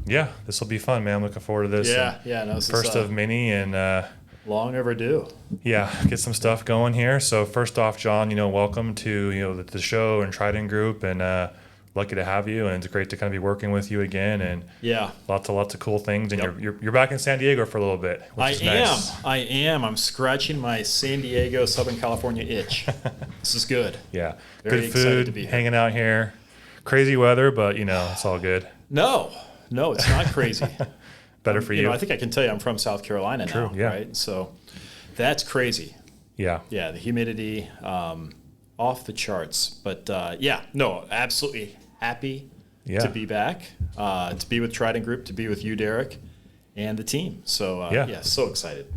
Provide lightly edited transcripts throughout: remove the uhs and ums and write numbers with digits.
Yeah, this will be fun, man. I'm looking forward to this. Yeah. No, this First is of many, and long overdue. yeah, get some stuff going here. So first off, John, welcome to the show and Triden Group, and lucky to have you, and it's great to kind of be working with you again, and Yeah, lots of cool things. And Yep. you're back in San Diego for a little bit, which is nice. I am. I'm scratching my San Diego, Southern California itch. This is good. Yeah, Very good excited food, to be here. hanging out here. Crazy weather, but it's all good. No, it's not crazy. Better for you. I think I can tell you I'm from South Carolina now, True, yeah. right? So that's crazy. Yeah. Yeah, the humidity off the charts. But absolutely happy to be back, to be with Triden Group, to be with you, Derek, and the team. So so excited.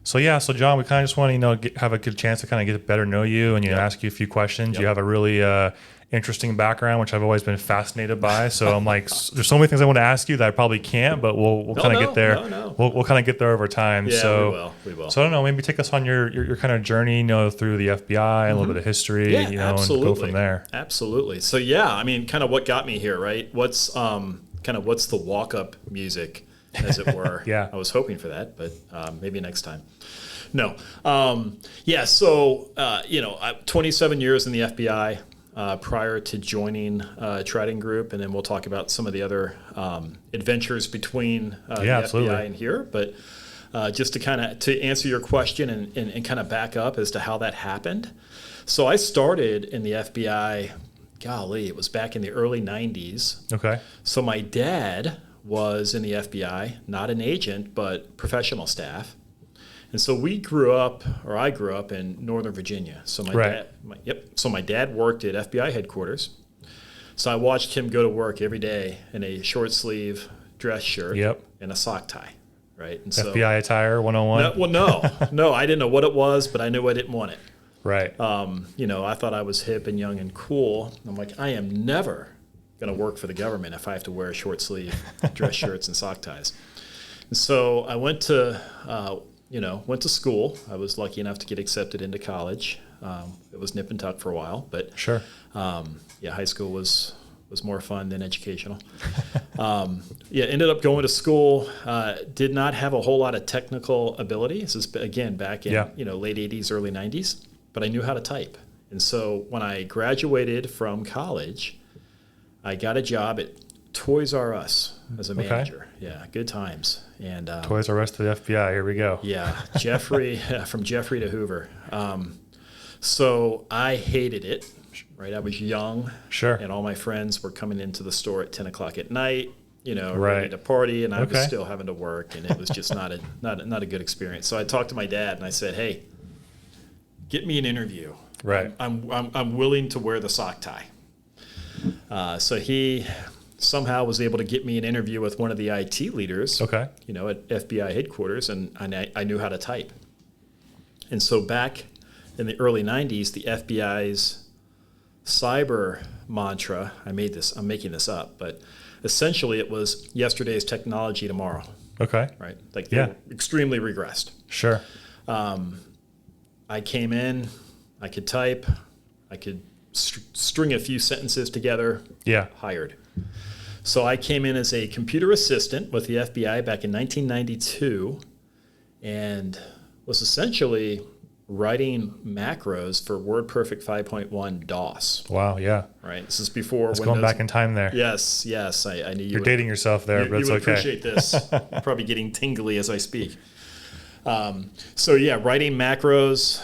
So John, we kind of just want to have a good chance to kind of get to better know you and ask you a few questions. Yep. You have a really interesting background, which I've always been fascinated by. So I'm like, there's so many things I want to ask you that I probably can't, but we'll kind of get there. No. We'll kind of get there over time. Yeah, so we will. So I don't know, maybe take us on your kind of journey, through the FBI, a little bit of history, and go from there. Absolutely. So kind of what got me here, right? What's what's the walk-up music, as it were? Yeah. I was hoping for that, but maybe next time. No. So 27 years in the FBI. Prior to joining Triden Group, and then we'll talk about some of the other adventures between the absolutely. FBI and here. But just to answer your question and kind of back up as to how that happened. So I started in the FBI, it was back in the early 90s. Okay. So my dad was in the FBI, not an agent, but professional staff. And so I grew up in Northern Virginia. So my dad worked at FBI headquarters. So I watched him go to work every day in a short sleeve dress shirt and a sock tie, right? And so FBI attire 101. No, I didn't know what it was, but I knew I didn't want it. Right. I thought I was hip and young and cool. I'm like, I am never going to work for the government if I have to wear short sleeve dress shirts and sock ties. And so I went to school. I was lucky enough to get accepted into college. It was nip and tuck for a while, but sure. High school was more fun than educational. Ended up going to school. Did not have a whole lot of technical ability. This is again back in late 80s, early 90s, but I knew how to type. And so when I graduated from college, I got a job at Toys R Us as a manager. Okay. Yeah, good times. And Toys R Us to the FBI. Here we go. Yeah, Jeffrey from Jeffrey to Hoover. So I hated it. Right, I was young. Sure. And all my friends were coming into the store at 10 o'clock at night. Right. Ready to party, and I was still having to work, and it was just not a good experience. So I talked to my dad, and I said, "Hey, get me an interview. Right. I'm willing to wear the sock tie." So he somehow was able to get me an interview with one of the IT leaders, at FBI headquarters, and I knew how to type. And so back in the early 90s, the FBI's cyber mantra, I'm making this up, but essentially it was yesterday's technology tomorrow. Okay. Right? Like they were extremely regressed. Sure. I came in, I could type, I could string a few sentences together. Yeah. Hired. So I came in as a computer assistant with the FBI back in 1992 and was essentially writing macros for WordPerfect 5.1 DOS. Wow, yeah. Right. This is before Windows. Windows. Going back in time there. Yes. I knew You're dating yourself there, but it's okay. You would appreciate this. Probably getting tingly as I speak. Writing macros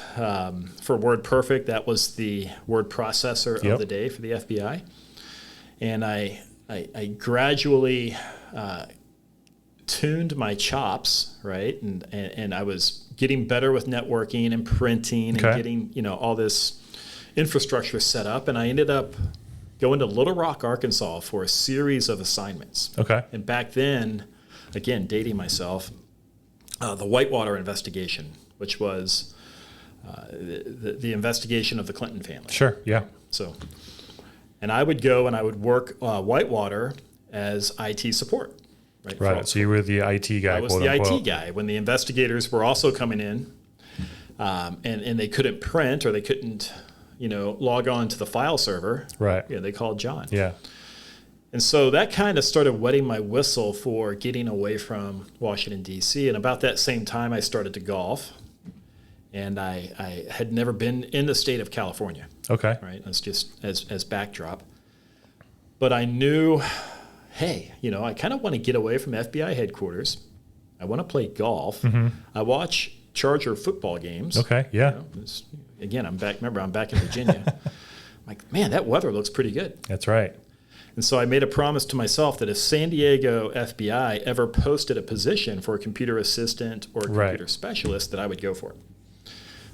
for WordPerfect. That was the word processor of the day for the FBI. And I gradually tuned my chops, right? And I was getting better with networking and printing and getting, all this infrastructure set up. And I ended up going to Little Rock, Arkansas for a series of assignments. Okay. And back then, again, dating myself, the Whitewater investigation, which was the investigation of the Clinton family. Sure, yeah. So, and I would go and I would work Whitewater as IT support. Right. So you were the IT guy. I was the IT guy when the investigators were also coming in, and they couldn't print or they couldn't, log on to the file server. Right. Yeah, they called John. Yeah. And so that kind of started wetting my whistle for getting away from Washington, D.C. And about that same time, I started to golf. And I had never been in the state of California. Okay. Right. That's just as backdrop. But I knew, hey, I kind of want to get away from FBI headquarters. I want to play golf. Mm-hmm. I watch Charger football games. Okay. Yeah. Again, I'm back in Virginia. I'm like, man, that weather looks pretty good. That's right. And so I made a promise to myself that if San Diego FBI ever posted a position for a computer assistant or a computer specialist, that I would go for it.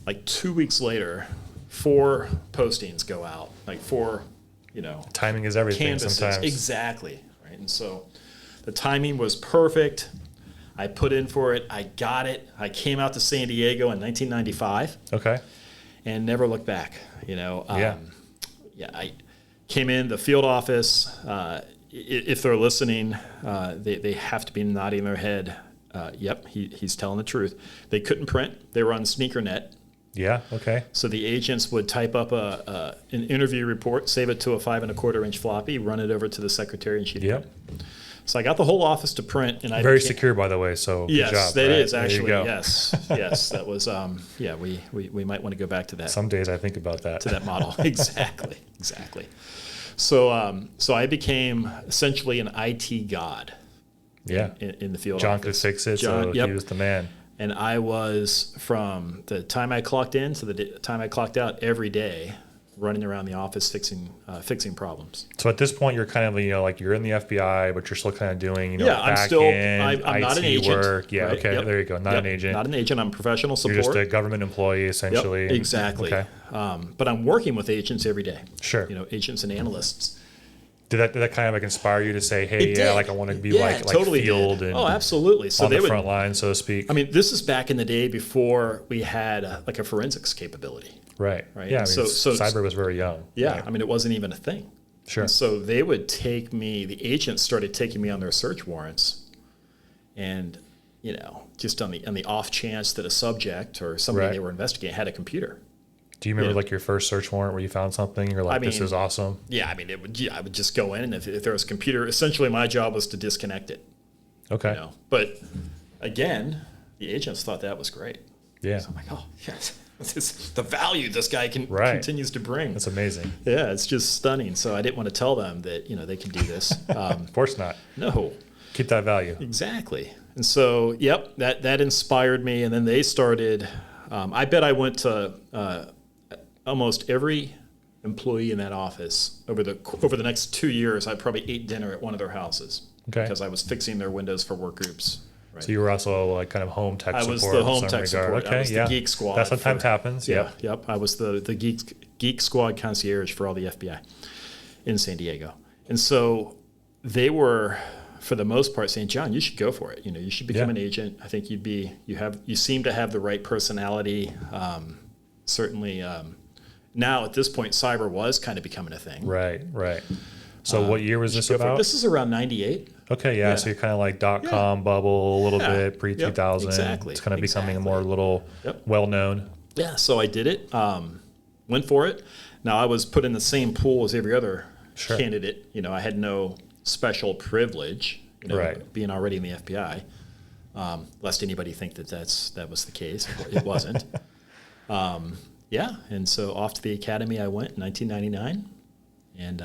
Like 2 weeks later, 4 postings go out, like 4, timing is everything canvases. Sometimes. Exactly. Right. And so the timing was perfect. I put in for it. I got it. I came out to San Diego in 1995. Okay. And never looked back. Yeah, I came in the field office. If they're listening, they have to be nodding their head. Yep, he's telling the truth. They couldn't print. They were on SneakerNet. Yeah. Okay. So the agents would type up an interview report, save it to a 5 1/4 inch floppy, run it over to the secretary, and she'd print. So I got the whole office to print, and very secure, by the way. So yes, good job, that right? is actually yes. That was we might want to go back to that. Some days I think about that. To that model, exactly. So I became essentially an IT god. Yeah. In the field. John could fix it, so he was the man. And I was, from the time I clocked in to the time I clocked out, every day running around the office fixing problems. So at this point, you're kind of like you're in the FBI, but you're still kind of doing I'm still I'm IT not an agent. Work. Yeah, right? okay, there you go. Not an agent. Not an agent. I'm professional support. You're just a government employee essentially. Yep, exactly. Okay. But I'm working with agents every day. Sure. Agents and analysts. Did that kind of inspire you to say, hey, I want to be totally field did. and absolutely. So on the front line, so to speak? I mean, this is back in the day before we had a forensics capability. Right. Yeah. So cyber was very young. Yeah. Right. I mean, it wasn't even a thing. Sure. And so they would take me. The agents started taking me on their search warrants, and just on the off chance that a subject or somebody they were investigating had a computer. Do you remember your first search warrant where you found something? You're like, this is awesome. Yeah. I mean, I would just go in, and if there was a computer, essentially my job was to disconnect it. Okay. But again, the agents thought that was great. Yeah. So I'm like, oh yes. This is the value this guy continues to bring. That's amazing. Yeah, it's just stunning. So I didn't want to tell them that they can do this. Of course not. No. Keep that value. Exactly. And so, that inspired me. And then they started. I bet I went to almost every employee in that office over the next 2 years. I probably ate dinner at one of their houses because I was fixing their windows for work groups. Right. So you were also kind of home tech support. I was the home tech support. Okay, I was the geek squad. That sometimes happens. Yep. I was the geek squad concierge for all the FBI in San Diego. And so they were, for the most part, saying, John, you should go for it. You should become an agent. I think you seem to have the right personality. Certainly, now at this point, cyber was kind of becoming a thing. Right. So what year was this about? This is around 98. Okay, yeah. So you're kind of like .com bubble a little bit, pre-2000. Exactly. It's kind of becoming a more well-known. Yeah, so I did it, went for it. Now, I was put in the same pool as every other candidate. I had no special privilege, being already in the FBI, lest anybody think that was the case. It wasn't. And so off to the academy I went in 1999, and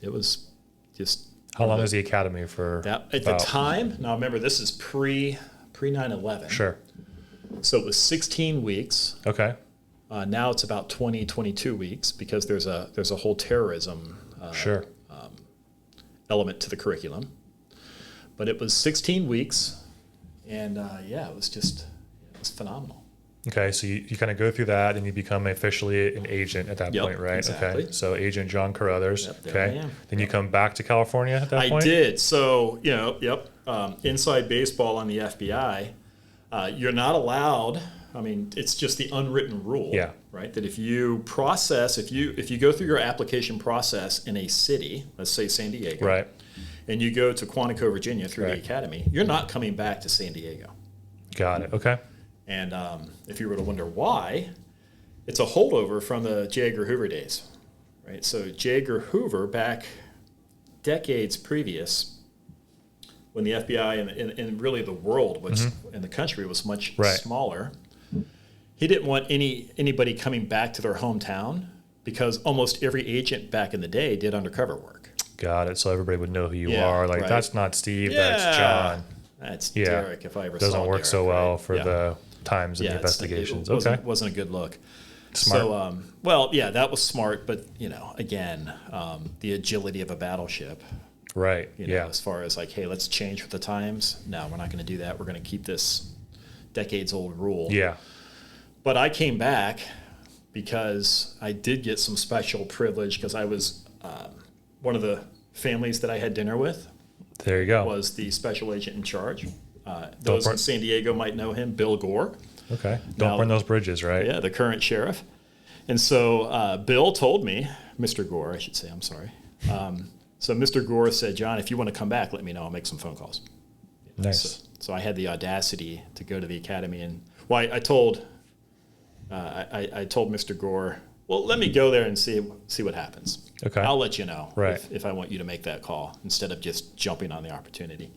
it was just... How long is the academy for? At the time, now remember, this is pre 9/11. Sure. So it was 16 weeks. Okay. Now it's about 22 weeks because there's a whole terrorism element to the curriculum. But it was 16 weeks, and it was phenomenal. Okay, so you kind of go through that, and you become officially an agent at that point, right? Exactly. Okay, so Agent John Caruthers. Yep, okay, then you come back to California at that point? I did. So, inside baseball on the FBI, you're not allowed. I mean, it's just the unwritten rule, right? That if you go through your application process in a city, let's say San Diego, right, and you go to Quantico, Virginia through the academy, you're not coming back to San Diego. Got it. Okay. And if you were to wonder why, it's a holdover from the J. Edgar Hoover days, right? So J. Edgar Hoover, back decades previous, when the FBI and really the world, which in the country was much smaller, he didn't want anybody coming back to their hometown because almost every agent back in the day did undercover work. Got it. So everybody would know who you are. Like, that's not Steve, that's John. That's Derek, if I ever saw Doesn't work Derek, so well for the times and the investigations. It wasn't a good look. Smart. So, that was smart, but, again, the agility of a battleship. Right, As far as like, hey, let's change with the times. No, we're not going to do that. We're going to keep this decades-old rule. Yeah. But I came back because I did get some special privilege because I was one of the families that I had dinner with. There you go. Was the special agent in charge. Those in San Diego might know him, Bill Gore. Okay. Don't burn those bridges, right? Yeah, the current sheriff. And so Bill told me, Mr. Gore, I should say, I'm sorry. So Mr. Gore said, John, if you want to come back, let me know. I'll make some phone calls. Nice. So I had the audacity to go to the academy. And I told Mr. Gore, well, let me go there and see what happens. Okay. I'll let you know right. if I want you to make that call instead of just jumping on the opportunity.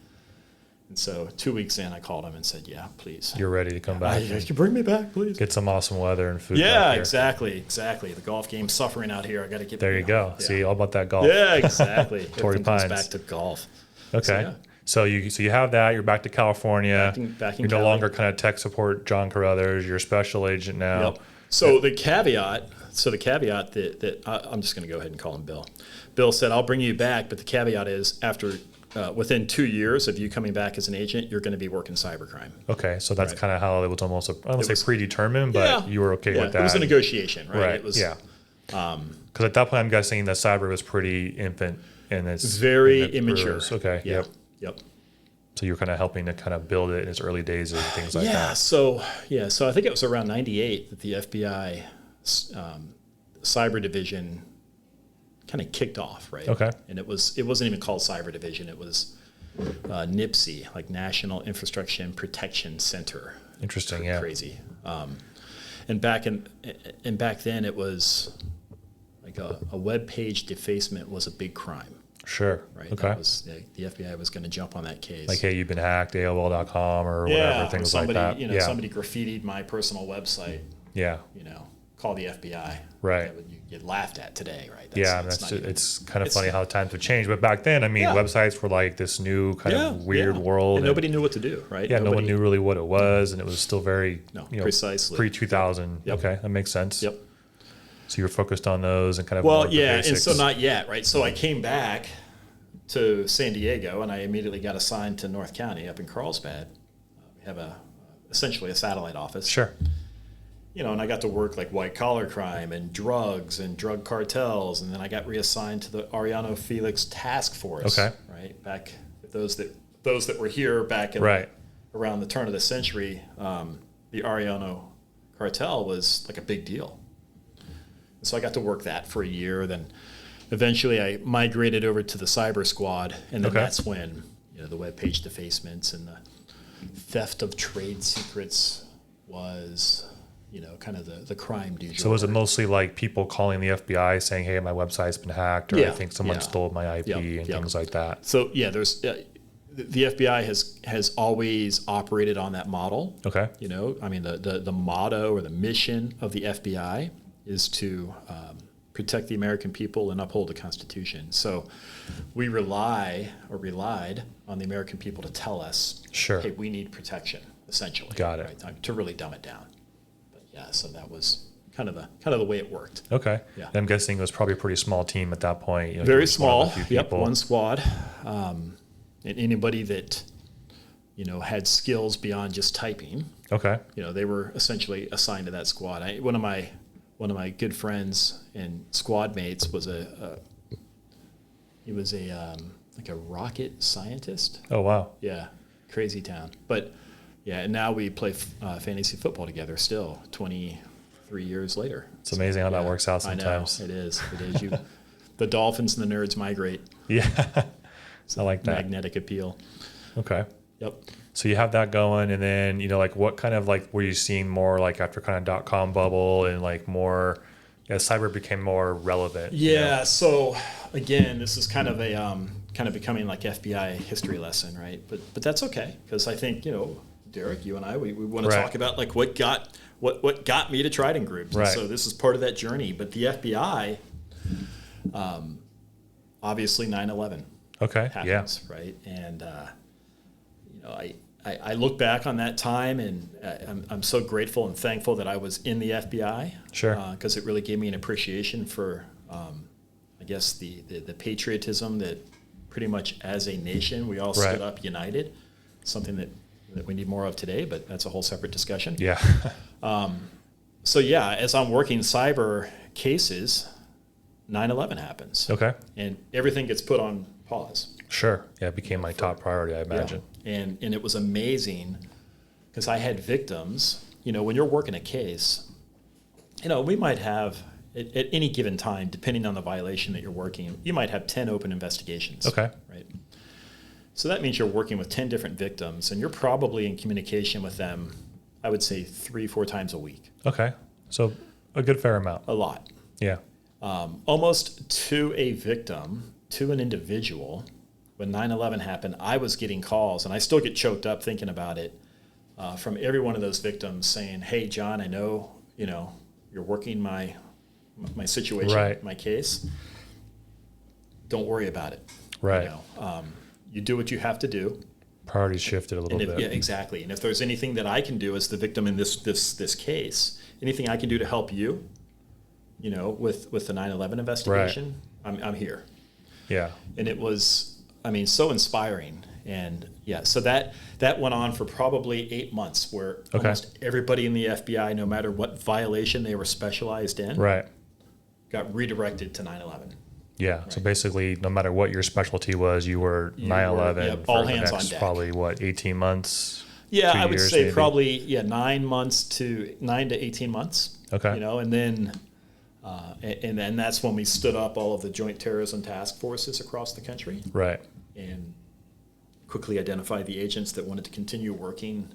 And so 2 weeks in, I called him and said, yeah, please. You're ready to come back. You bring me back, please. Get some awesome weather and food. Yeah, exactly. The golf game's suffering out here. I got to get there. You go. Yeah. See, all about that golf. Yeah, exactly. Torrey Pines. Comes back to golf. Okay. So you have that. You're back to California. Back in you're Cali. no longer kind of tech support John Caruthers. You're a special agent now. Yep. So the caveat that I'm just going to go ahead and call him Bill. Bill said, I'll bring you back, but the caveat is after within 2 years of you coming back as an agent, you're going to be working cybercrime. Okay, so that's kind of how it was almost, I don't say predetermined, but you were okay with that. It was a negotiation, right? It was, because at that point, I'm guessing that cyber was pretty infant and it's very immature. Okay, yep. So you're kind of helping to kind of build it in its early days and things like that. So I think it was around 98 that the FBI cyber division kind of kicked off, right? Okay. And it wasn't even called cyber division. It was NIPSC, like National Infrastructure and Protection Center. Interesting, Crazy. And back then it was like a web page defacement was a big crime. Sure. Right. Okay. That was, the FBI was going to jump on that case. Like, hey, you've been hacked, AOL.com or whatever, things like that. Somebody graffitied my personal website. Yeah. Call the FBI. Right. That would get laughed at today, right? It's kind of funny how times have changed. But back then, I mean, websites were like this new kind of weird world. And nobody knew what to do, right? Yeah, no one knew really what it was, and it was still very precisely pre-2000. Yep. Okay, that makes sense. Yep. So you're focused on those and kind of more and so not yet, right? So I came back to San Diego, and I immediately got assigned to North County up in Carlsbad. We have essentially a satellite office. Sure. And I got to work like white collar crime and drugs and drug cartels, and then I got reassigned to the Ariano Felix Task Force. Okay. Right back those that were here back in around the turn of the century, the Ariano cartel was like a big deal. So I got to work that for a year. Then eventually I migrated over to the cyber squad, and then that's when the web page defacements and the theft of trade secrets was kind of the crime du jour. So was it mostly like people calling the FBI saying, hey, my website's been hacked, or I think someone stole my IP and things like that? So there's the FBI has always operated on that model. Okay. I mean the motto or the mission of the FBI is to protect the American people and uphold the Constitution. So we relied on the American people to tell us, hey, we need protection, essentially. Got it. Right, to really dumb it down. So that was kind of the way it worked. Okay. Yeah. And I'm guessing it was probably a pretty small team at that point. Very small. Yep. One squad. And anybody that had skills beyond just typing. Okay. They were essentially assigned to that squad. One of my good friends and squad mates was he was like a rocket scientist. Oh wow. Yeah. Crazy town. But yeah, and now we play fantasy football together still, 23 years later. It's amazing how that works out sometimes. I know, it is. The Dolphins and the nerds migrate. Yeah, I like that. Magnetic appeal. Okay. Yep. So you have that going, and then, like what kind of like were you seeing more like after kind of .com bubble and like more, cyber became more relevant? Yeah, so again, this is kind of kind of becoming like FBI history lesson, right? But that's okay, because I think, Derek, you and I, we want to talk about like what got me to Triden Group. Right. So this is part of that journey. But the FBI, obviously 9/11 happens, right? And I look back on that time, and I'm so grateful and thankful that I was in the FBI. Sure. Because it really gave me an appreciation for, I guess, the patriotism that pretty much as a nation we all stood up united. Something that we need more of today, but that's a whole separate discussion. Yeah. So yeah, as I'm working cyber cases, 9/11 happens. Okay. And everything gets put on pause. Sure. Yeah, it became my top priority, I imagine. Yeah. And it was amazing because I had victims. When you're working a case, we might have at any given time, depending on the violation that you're working, you might have 10 open investigations. Okay. Right. So that means you're working with 10 different victims, and you're probably in communication with them, I would say 3-4 times a week. Okay. So a good fair amount. A lot. Yeah. Almost to a victim, to an individual. When 9/11 happened, I was getting calls, and I still get choked up thinking about it, from every one of those victims saying, "Hey, John, I know, you're working my situation, my case. Don't worry about it. Right. You do what you have to do." Priorities shifted a little bit. Yeah, exactly. And if there's anything that I can do as the victim in this case, anything I can do to help you, with the 9/11 investigation, I'm here. Yeah. And it was, so inspiring. And yeah, so that went on for probably 8 months, where almost everybody in the FBI, no matter what violation they were specialized in, got redirected to 9/11. Yeah. Right. So basically, no matter what your specialty was, you were 9/11 all for hands the next on deck. Probably 18 months? Yeah, 2 I would years, say maybe? probably 9 to 18 months. Okay. And then and then that's when we stood up all of the joint terrorism task forces across the country. Right. And quickly identified the agents that wanted to continue working,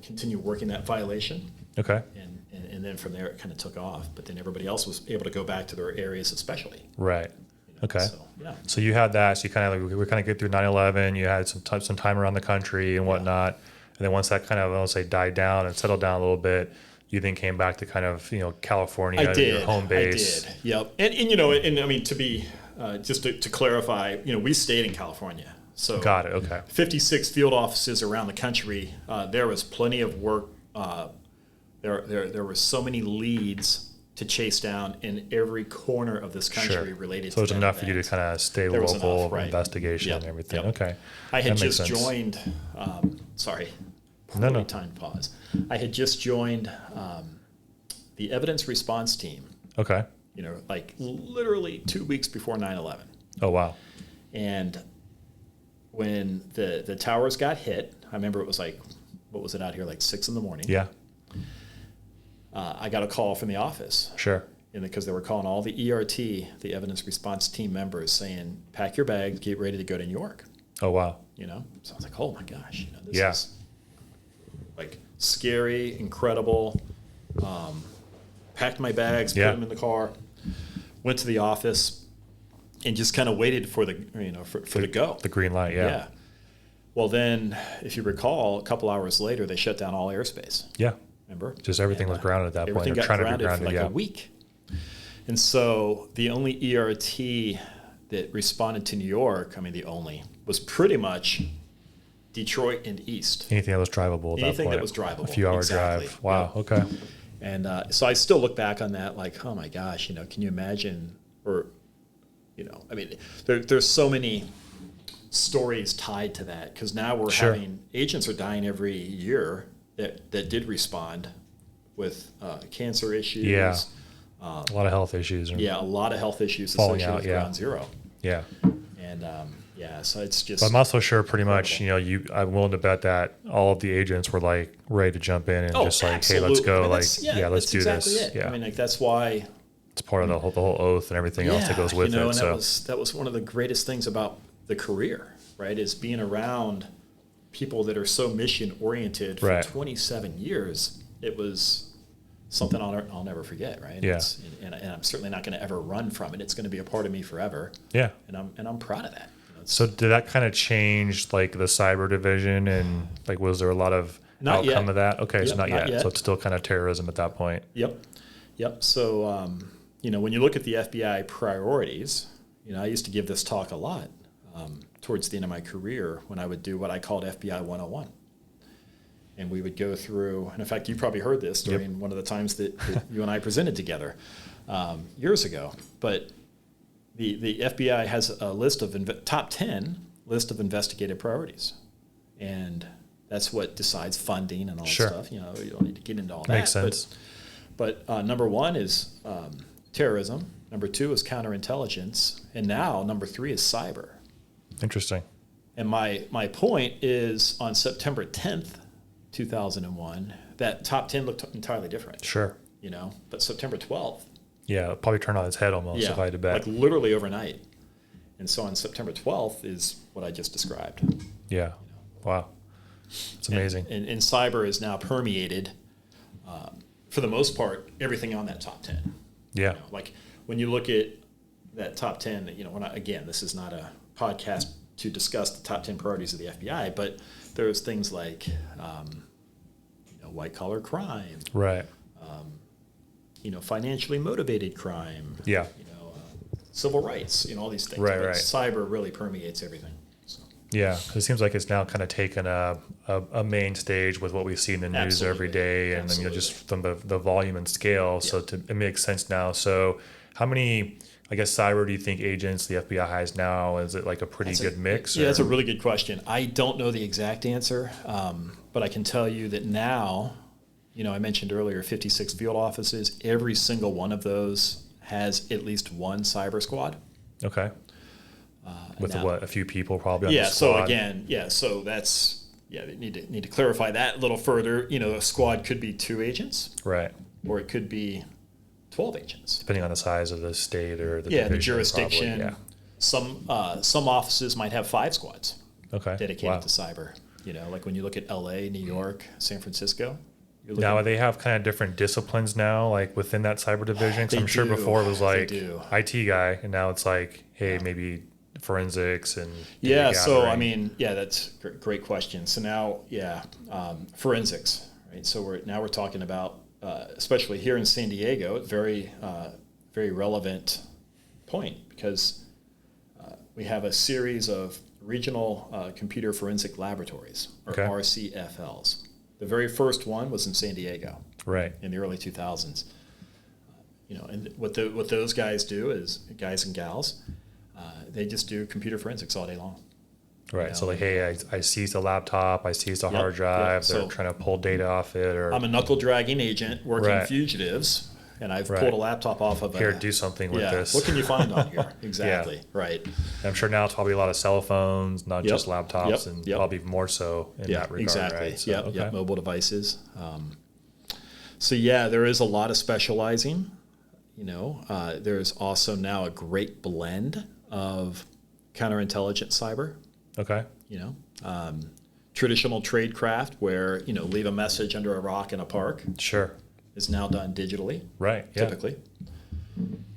continue working that violation. Okay. And then from there it kind of took off. But then everybody else was able to go back to their areas of specialty. Right. Okay. So, yeah. So you had that. So you kind of we were kind of good through 9/11. You had some time around the country and whatnot. And then once that kind of, I'll say, died down and settled down a little bit, you then came back to kind of California, your home base. I did. Yep. And to be just to clarify, we stayed in California. So got it. Okay. 56 field offices around the country. There was plenty of work. There were so many leads to chase down in every corner of this country related to that. So it was enough for you to kind of stay local, investigation and everything. Yep. Okay. I had just joined, timed pause. I had just joined the evidence response team. Okay. Like literally 2 weeks before 9/11. Oh, wow. And when the towers got hit, I remember it was like, what was it out here, like 6 a.m? Yeah. I got a call from the office. Sure. Because they were calling all the ERT, the evidence response team members, saying, pack your bags, get ready to go to New York. Oh, wow. So I was like, oh my gosh, this is like scary, incredible. Packed my bags, put them in the car, went to the office, and just kind of waited for the for the go. The green light, yeah. Well, then, if you recall, a couple hours later, they shut down all airspace. Yeah. Remember? Just everything was grounded at that point. Everything got grounded for like a week. And so the only ERT that responded to New York, was pretty much Detroit and east. Anything that was drivable at that Anything point. that was drivable. A few hour drive. Wow, okay. And so I still look back on that like, oh my gosh, can you imagine? Or, there's so many stories tied to that, because now we're having agents are dying every year that did respond with cancer issues. Yeah. A lot of health issues. A lot of health issues associated with Ground Zero. Yeah. And so it's just. But I'm also sure pretty much, I'm willing to bet that all of the agents were like ready to jump in and just like, absolutely. hey, let's go. Let's do exactly this. It. Yeah. That's why. It's part of the whole oath and everything else that goes with it. And that was one of the greatest things about the career, right? Is being around people that are so mission oriented for 27 years. It was something I'll never forget, right? Yeah. And I'm certainly not going to ever run from it. It's going to be a part of me forever. Yeah. And I'm proud of that. So did that kind of change like the cyber division, and like was there a lot of outcome of that? Okay, so not yet. So it's still kind of terrorism at that point. Yep. So when you look at the FBI priorities, I used to give this talk a lot towards the end of my career when I would do what I called FBI 101. And we would go through, and in fact, you probably heard this during one of the times that you and I presented together years ago. But the FBI has a list of top 10 list of investigative priorities. And that's what decides funding and all that stuff. You don't need to get into all that. Makes sense. But number one is terrorism. Number two is counterintelligence. And now number three is cyber. Interesting. And my point is on September 10th, 2001, that top 10 looked entirely different. Sure. But September 12th. Yeah, it'd probably turn on its head almost if I had to bet. Like literally overnight. And so on September 12th is what I just described. Yeah. Wow. It's amazing. And cyber is now permeated, for the most part, everything on that top 10. Yeah. Like when you look at that top 10, again, this is not a podcast to discuss the top 10 priorities of the FBI, but there's things like, white collar crime. Right. Financially motivated crime. Yeah. Civil rights, all these things. Right. Cyber really permeates everything. So. Yeah, it seems like it's now kind of taken a main stage with what we see in the news every day, and then just from the volume and scale. Yeah. So it makes sense now. So how many, I guess, cyber do you think agents the FBI has now? Is it like a pretty good mix? Yeah, that's a really good question. I don't know the exact answer, but I can tell you that now, I mentioned earlier 56 field offices. Every single one of those has at least one cyber squad. Okay. With a few people probably on the squad? So again, so that's, they need to clarify that a little further. A squad could be 2 agents. Right. Or it could be 12 agents. Depending on the size of the state or the division, the jurisdiction. Probably, Some offices might have 5 squads dedicated to cyber. Like when you look at LA, New York, San Francisco. Now they have kind of different disciplines now, like within that cyber division. Because I'm sure before it was like IT guy, and now it's like, hey, maybe forensics and So I mean, that's a great question. So now, forensics, right? So we're talking about, especially here in San Diego, very very relevant point because we have a series of regional computer forensic laboratories, or RCFLs. The very first one was in San Diego, right, in the early 2000s. And what those guys do is, guys and gals, they just do computer forensics all day long. Right. So like, hey, I seized a laptop, I seized a hard drive. They're trying to pull data off it, or I'm a knuckle dragging agent working fugitives, and I've pulled a laptop off of here. Do something with this. What can you find on here? Exactly. Right. I'm sure now it's probably a lot of cell phones, not just laptops, and probably more so in that regard. Exactly. Right? So, Mobile devices. There is a lot of specializing. There's also now a great blend of counterintelligence cyber. Okay. Traditional tradecraft where, leave a message under a rock in a park. Sure. Is now done digitally. Right. Yeah. Typically.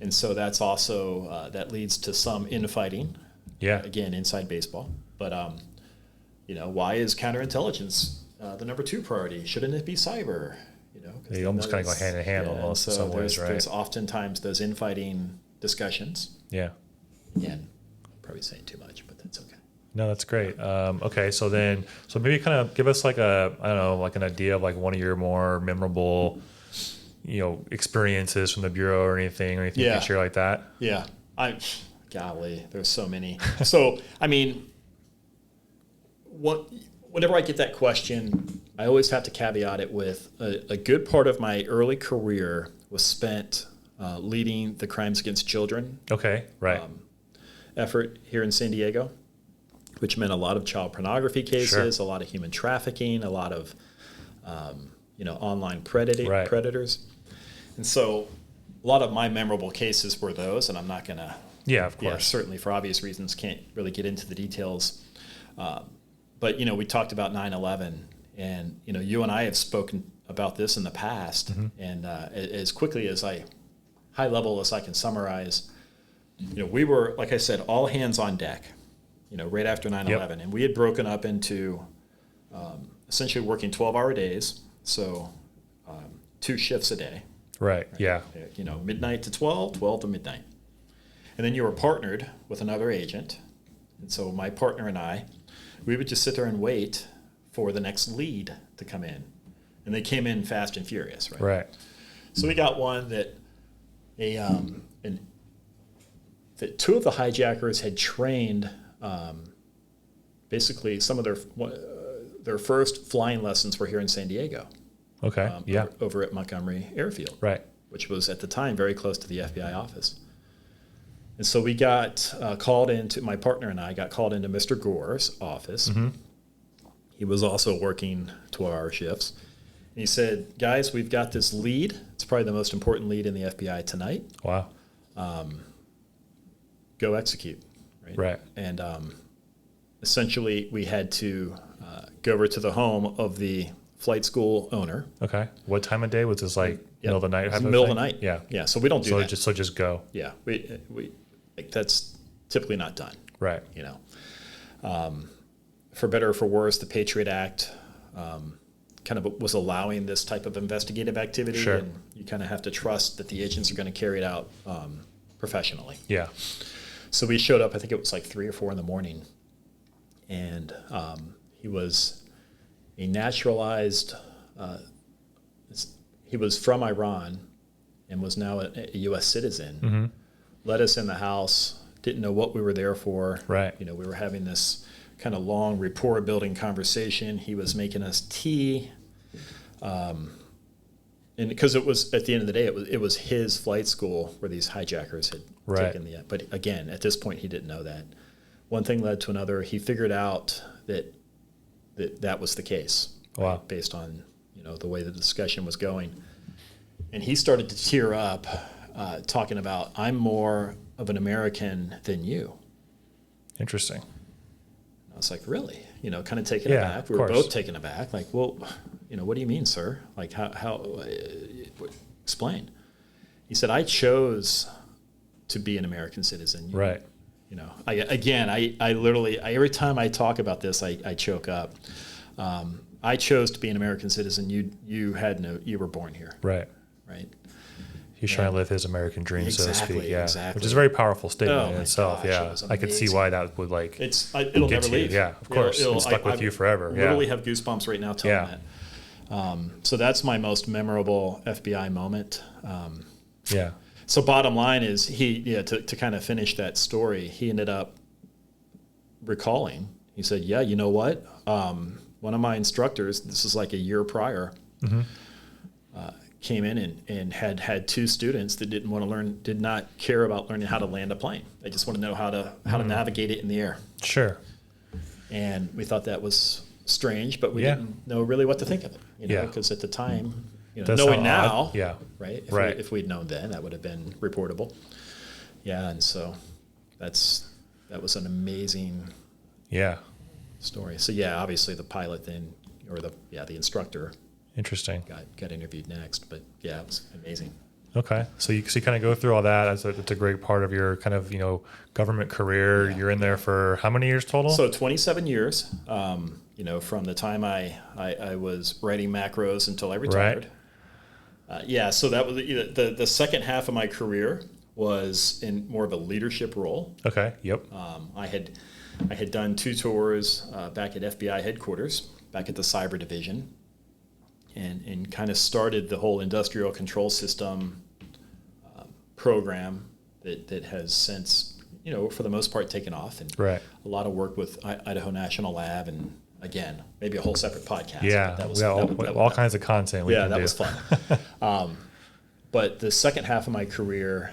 And so that's also, that leads to some infighting. Yeah. Again, inside baseball. But, why is counterintelligence the number 2 priority? Shouldn't it be cyber? They almost kind of go hand in hand almost in some ways, right? There's oftentimes those infighting discussions. Yeah. Again, probably saying too much, but that's okay. No, that's great. Okay, so maybe kind of give us like an idea of like one of your more memorable, experiences from the bureau or anything you can share like that. Yeah, golly, there's so many. So I mean, whenever I get that question, I always have to caveat it with a good part of my early career was spent leading the crimes against children. Okay, right. Effort here in San Diego, which meant a lot of child pornography cases, a lot of human trafficking, a lot of online predators. And so a lot of my memorable cases were those, and I'm not going to, of course, certainly for obvious reasons, can't really get into the details. But, we talked about 9/11, and, you and I have spoken about this in the past, and as quickly as high level as I can summarize, we were, like I said, all hands on deck, right after 9/11, and we had broken up into essentially working 12-hour days, so 2 shifts a day. Right. Yeah. Midnight to 12 to midnight. And then you were partnered with another agent. And so my partner and I, we would just sit there and wait for the next lead to come in. And they came in fast and furious, right? Right. So we got one that that 2 of the hijackers had trained basically some of their first flying lessons were here in San Diego. Okay. Over at Montgomery Airfield. Right. Which was at the time very close to the FBI office. And so we got called into, my partner and I got called into Mr. Gore's office. He was also working 12-hour shifts. And he said, guys, we've got this lead. It's probably the most important lead in the FBI tonight. Wow. Go execute. Right. And essentially we had to go over to the home of the flight school owner. Okay. What time of day was this? Like middle of the night? Middle of the night. Yeah. Yeah. So we don't do that. Just go. Yeah. We that's typically not done. Right. For better or for worse, the Patriot Act kind of was allowing this type of investigative activity. Sure. And you kind of have to trust that the agents are going to carry it out professionally. Yeah. So we showed up, I think it was like 3 or 4 in the morning. And he was a naturalized, he was from Iran and was now a U.S. citizen, let us in the house, didn't know what we were there for. Right. We were having this kind of long rapport building conversation. He was making us tea. And because it was, at the end of the day, it was his flight school where these hijackers had taken the, but again, at this point, he didn't know that. One thing led to another. He figured out that was the case. Wow. Right, based on, the way the discussion was going. And he started to tear up, talking about, I'm more of an American than you. Interesting. I was like, really? Kind of taken aback. We were both taken aback. Like, well, what do you mean, sir? Like, how explain. He said, I chose to be an American citizen. Right. I literally, every time I talk about this, I choke up. I chose to be an American citizen. You were born here. Right. Right. He's trying to live his American dream, so to speak. Yeah. Exactly. Which is a very powerful statement in itself. Gosh, I could see why that would it'll never leave. Yeah, of course. It's stuck with you forever. I literally have goosebumps right now telling that. So that's my most memorable FBI moment. So bottom line is to kind of finish that story, he ended up recalling, he said, yeah, you know what? One of my instructors, this is like a year prior, came in and had 2 students that did not care about learning how to land a plane. They just want to know how to navigate it in the air. Sure. And we thought that was strange, but we didn't know really what to think of it, because at the time, knowing now, right? If we'd known then, that would have been reportable. Yeah, and so that was an amazing story. So obviously the pilot then, or the instructor. Interesting. Got interviewed next, but it was amazing. Okay, so you kind of go through all that. It's a great part of your kind of government career. You're in there for how many years total? So 27 years. From the time I was writing macros until I retired. Right. So that was the second half of my career was in more of a leadership role. Okay. Yep. I had done 2 tours back at FBI headquarters, back at the cyber division, and kind of started the whole industrial control system program that has since, for the most part taken off, and a lot of work with Idaho National Lab, and again, maybe a whole separate podcast. Yeah, that was all kinds of content. That was fun. But the second half of my career,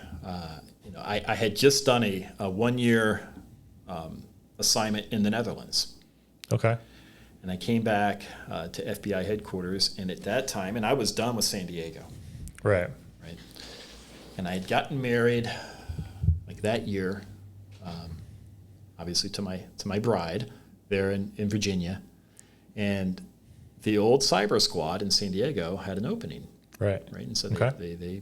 I had just done a 1-year assignment in the Netherlands. Okay. And I came back to FBI headquarters, and at that time, and I was done with San Diego. Right. And I had gotten married like that year, obviously to my bride there in Virginia. And the old cyber squad in San Diego had an opening. Right. And so they the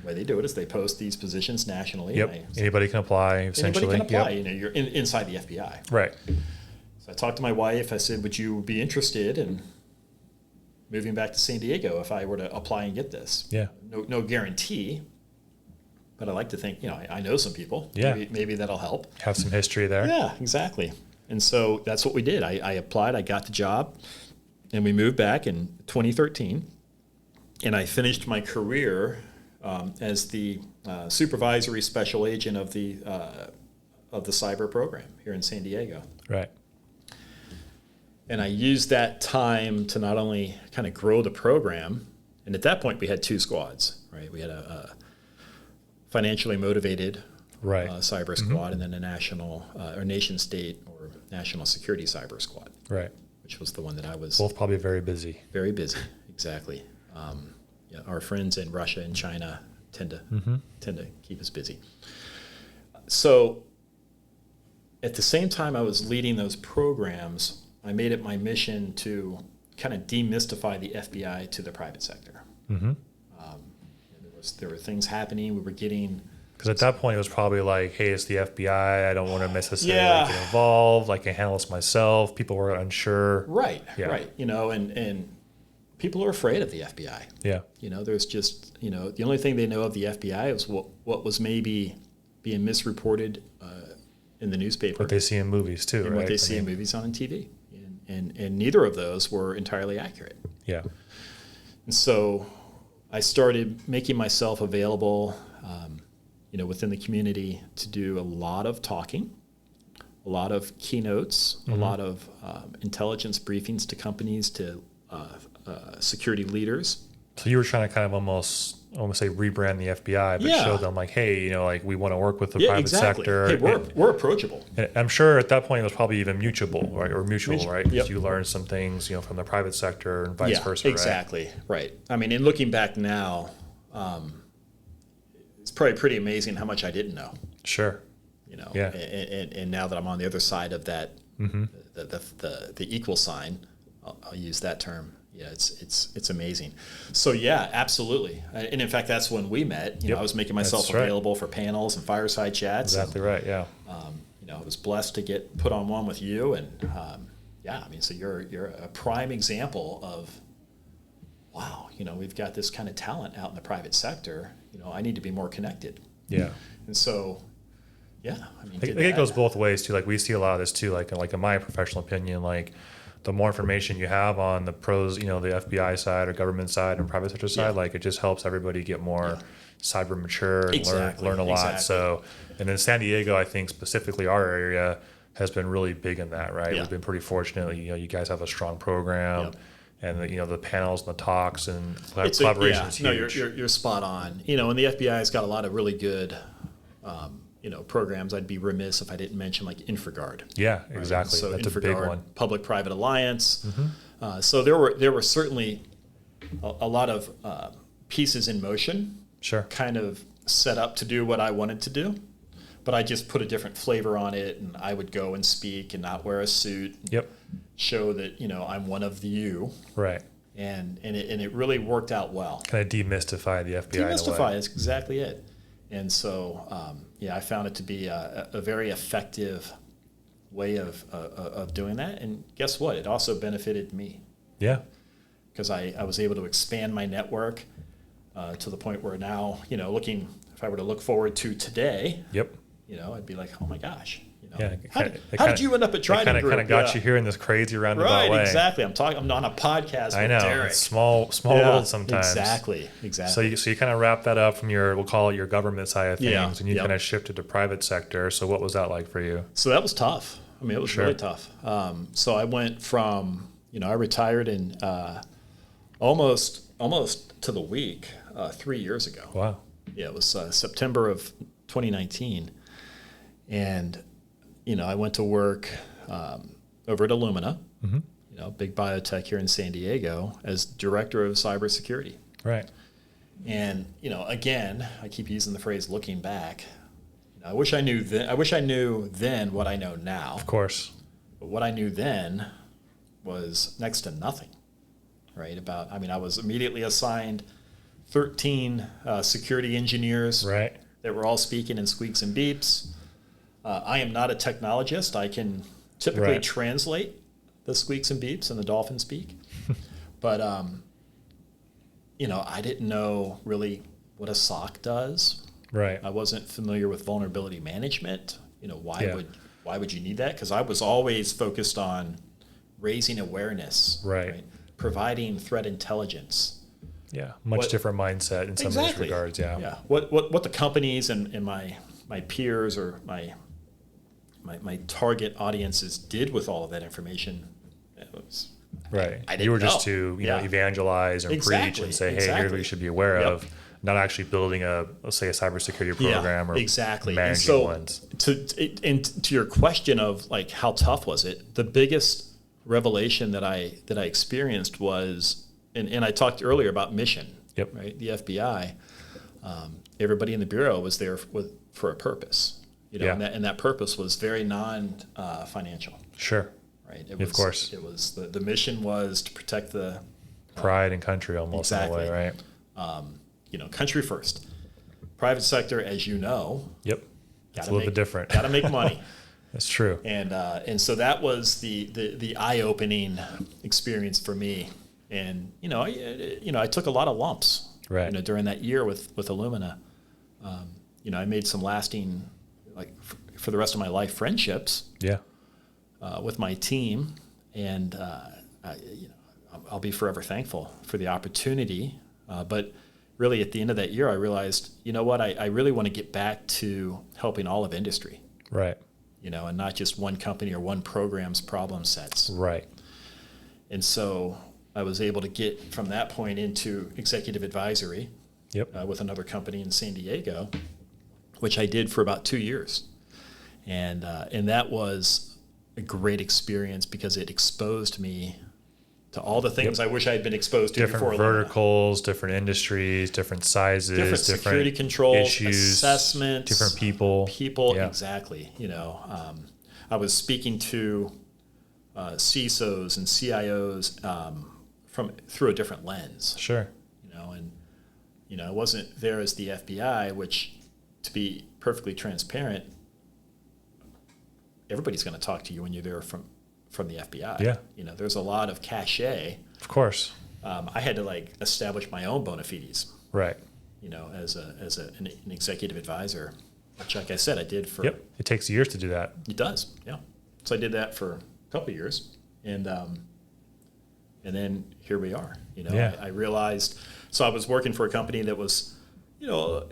way they do it is they post these positions nationally. Yep. Anybody can apply, essentially. Anybody can apply. Yep. You're inside the FBI. Right. So I talked to my wife. I said, would you be interested in moving back to San Diego if I were to apply and get this? Yeah. No guarantee, but I like to think, I know some people. Yeah. Maybe that'll help. Have some history there. Yeah, exactly. And so that's what we did. I applied, I got the job, and we moved back in 2013. And I finished my career as the supervisory special agent of the cyber program here in San Diego. Right. And I used that time to not only kind of grow the program, and at that point we had 2 squads, right? We had a financially motivated cyber squad, and then a national or nation state or national security cyber squad, right? Which was the one that I was. Both probably very busy. Very busy, exactly. Our friends in Russia and China tend to keep us busy. So, at the same time I was leading those programs, I made it my mission to kind of demystify the FBI to the private sector. Mm-hmm. There were things happening. We were getting. Because at that point, it was probably like, hey, it's the FBI. I don't want to necessarily get involved. I can handle this myself. People were unsure. Right, right. And people are afraid of the FBI. Yeah. There's just, the only thing they know of the FBI is what was maybe being misreported in the newspaper. What they see in movies, too, and right? what they see in movies on TV. And neither of those were entirely accurate. Yeah. And so I started making myself available within the community to do a lot of talking, a lot of keynotes, a lot of intelligence briefings to companies, to security leaders. So you were trying to kind of almost say rebrand the FBI, but show them like, hey, we want to work with the private sector. Hey, we're approachable. And I'm sure at that point it was probably even mutual, right? Right? Because Yep. you learned some things, from the private sector and vice versa, exactly. Right. I mean, in looking back now, it's probably pretty amazing how much I didn't know. Sure. Yeah. And now that I'm on the other side of that, the equal sign, I'll use that term. Yeah, it's amazing. So yeah, absolutely. And in fact, that's when we met. I was making myself available for panels and fireside chats. Exactly right. Yeah. I was blessed to get put on one with you, and so you're a prime example of, wow, we've got this kind of talent out in the private sector. I need to be more connected. Yeah. And so, I think it goes both ways too. Like we see a lot of this too. Like in my professional opinion, like the more information you have on the pros, the FBI side or government side and private sector side, like it just helps everybody get more cyber mature and learn a lot. So, and in San Diego, I think specifically our area has been really big in that, right? We've been pretty fortunate. You guys have a strong program. And the panels and the talks and collaboration is huge. No, you're spot on. And the FBI's got a lot of really good, programs. I'd be remiss if I didn't mention like InfraGard. Yeah, exactly. So that's InfraGard, a big one. Public-Private Alliance. So there were certainly a lot of pieces in motion. Sure. Kind of set up to do what I wanted to do, but I just put a different flavor on it, and I would go and speak and not wear a suit. Yep. Show that I'm one of you, right? And it really worked out well. Kind of demystify the FBI. Demystify is exactly it. And so I found it to be a very effective way of doing that. And guess what? It also benefited me. Yeah. Because I was able to expand my network to the point where now if I were to look forward to today. Yep. I'd be like, oh my gosh. How did you end up at Triden Group? Kind of got you here in this crazy roundabout way. Right, exactly. I'm on a podcast with Derek. It's small world sometimes. Exactly. So you kind of wrap that up from we'll call it your government side of things, and you kind of shifted to private sector. So what was that like for you? So that was tough. I mean, it was really tough. So I went from, I retired in almost to the week 3 years ago. Wow. Yeah, it was September of 2019. And I went to work over at Illumina, big biotech here in San Diego, as director of cybersecurity. Right. And again, I keep using the phrase "looking back." I wish I knew then. I wish I knew then what I know now. Of course. But what I knew then was next to nothing. right? I was immediately assigned 13 security engineers right. that were all speaking in squeaks and beeps. I am not a technologist. I can typically translate the squeaks and beeps and the dolphin speak. But, I didn't know really what a SOC does. Right. I wasn't familiar with vulnerability management. Why would you need that? Because I was always focused on raising awareness, right? Providing threat intelligence. Yeah, different mindset in some of those regards. Yeah. Yeah. What the companies and my peers or my target audiences did with all of that information. Right. You were just to evangelize and preach and say, hey, here's what you should be aware of. Not actually building let's say a cybersecurity program or managing ones. To your question of like how tough was it, the biggest revelation that I experienced was, and I talked earlier about mission. Yep. Right. The FBI, everybody in the bureau was there for a purpose. And that purpose was very non-financial. Sure. Right. Of course. It was the mission was to protect the pride and country almost in a way, right? Country first. Private sector, as you know. Yep. It's a little bit different. Got to make money. That's true. And so that was the eye-opening experience for me. And I took a lot of lumps. Right. During that year with Illumina. I made some lasting, like for the rest of my life, friendships. Yeah. With my team, and I'll be forever thankful for the opportunity. But really, at the end of that year, I realized, I really want to get back to helping all of industry. Right. And not just one company or one program's problem sets. Right. And so I was able to get from that point into executive advisory. Yep. With another company in San Diego, which I did for about 2 years, and that was a great experience because it exposed me to all the things I wish I had been exposed to before. Different verticals, different industries, different sizes, different security control, issues, assessments, different people. Exactly. I was speaking to CISOs and CIOs through a different lens. Sure. And I wasn't there as the FBI, which, to be perfectly transparent, everybody's going to talk to you when you're there from the FBI. Yeah. There's a lot of cachet. Of course. I had to establish my own bona fides. Right. As an executive advisor, which, like I said, I did for. Yep. It takes years to do that. It does. Yeah. So I did that for a couple of years, and then here we are. I realized. So I was working for a company that was, a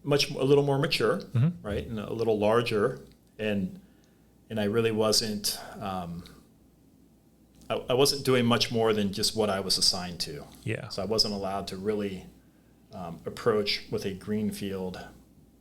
little more mature, mm-hmm. right, and a little larger. And I really wasn't. I wasn't doing much more than just what I was assigned to. Yeah. So I wasn't allowed to really approach with a greenfield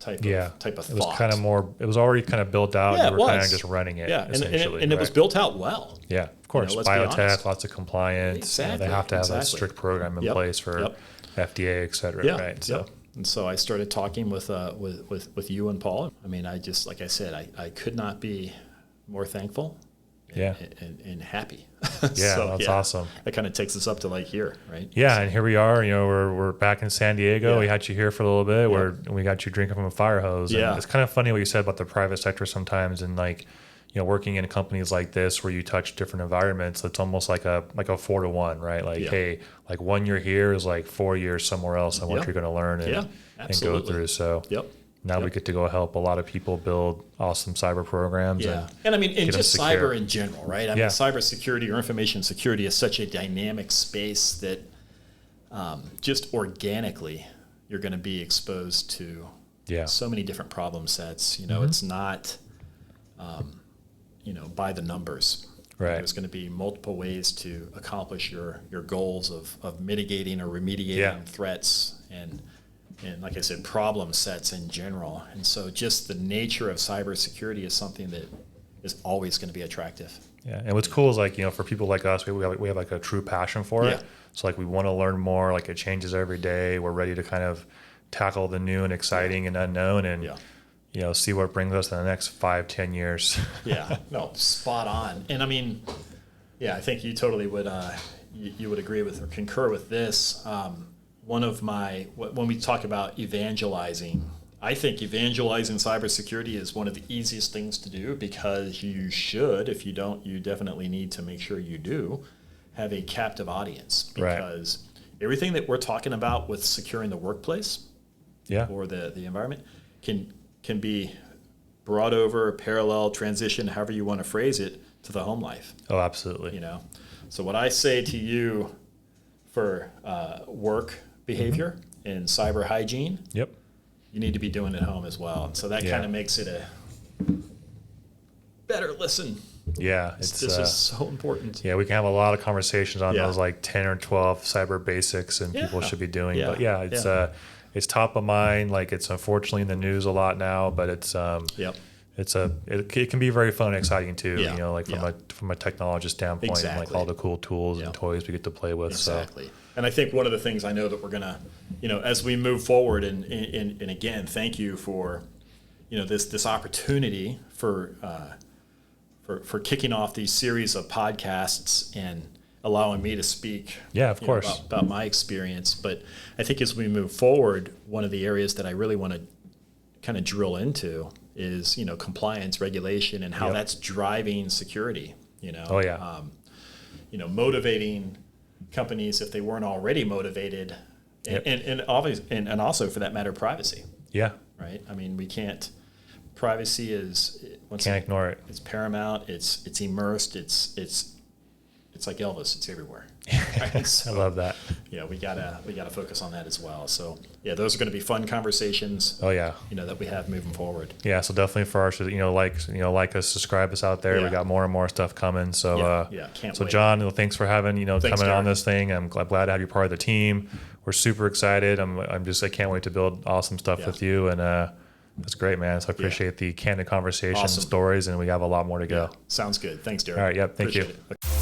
type of thought. It was kind of more. It was already kind of built out. Yeah, you were kind of just running it. Yeah, and it was built out well. Yeah, of course. Biotech, lots of compliance. Exactly. They have to have a strict program in place for FDA, et cetera. Yeah. Right. So. And so I started talking with you and Paul. I mean, like I said, I could not be more thankful and happy. That's awesome. That kind of takes us up to here, right? Yeah, and here we are. We're back in San Diego. Yeah. We had you here for a little bit. We got you drinking from a fire hose. Yeah. And it's kind of funny what you said about the private sector sometimes, and working in companies like this where you touch different environments. It's almost like a 4-to-1, right? Hey, 1 year here is 4 years somewhere else on what you're going to learn and go through. So now we get to go help a lot of people build awesome cyber programs. Yeah. And just cyber in general, right? Cybersecurity or information security is such a dynamic space that just organically you're going to be exposed to so many different problem sets. Mm-hmm. It's not by the numbers. Right. There's going to be multiple ways to accomplish your goals of mitigating or remediating threats and like I said, problem sets in general. And so just the nature of cybersecurity is something that is always going to be attractive. Yeah. And what's cool is for people like us, we have a true passion for it. So we want to learn more. It changes every day. We're ready to kind of tackle the new and exciting and unknown and see what brings us in the next 5-10 years. Yeah, no, spot on. And I think you totally would you would agree with or concur with this. One of when we talk about evangelizing, I think evangelizing cybersecurity is one of the easiest things to do, because you should, if you don't, you definitely need to make sure you do have a captive audience, because everything that we're talking about with securing the workplace or the environment can be brought over, parallel, transition, however you want to phrase it, to the home life. Oh, absolutely. You know, so what I say to you for work behavior and cyber hygiene, you need to be doing it at home as well. And so that kind of makes it a better listen. Yeah, this is so important. Yeah, we can have a lot of conversations on those like 10 or 12 cyber basics and people should be doing. But it's top of mind. Like, it's unfortunately in the news a lot now, but it's it can be very fun and exciting too. You know, like from a technology standpoint, and like all the cool tools and toys we get to play with. Exactly. So. And I think one of the things I know that we're gonna, as we move forward, and again, thank you for, this opportunity for kicking off these series of podcasts and allowing me to speak. Yeah, of course. About my experience. But I think as we move forward, one of the areas that I really want to kind of drill into is, compliance, regulation, and how that's driving security. Motivating companies if they weren't already motivated, and obviously, and also for that matter, privacy. Yeah. Right. I mean, we can't. Privacy is can't ignore it. It's paramount. It's immersed. It's like Elvis. It's everywhere. Right? So, I love that. Yeah, we gotta focus on that as well. So those are going to be fun conversations. Oh yeah. That we have moving forward. Yeah. So definitely for our, like us, subscribe us out there. We got more and more stuff coming. So can't so wait. John, thanks for having Thanks, coming Derek. on this thing. I'm glad to have you part of the team. We're super excited. I can't wait to build awesome stuff with you, and that's great, man. So I appreciate the candid conversation, stories, and we have a lot more to go. Sounds good. Thanks, Derek. All right. Yep. Thank you. Appreciate it.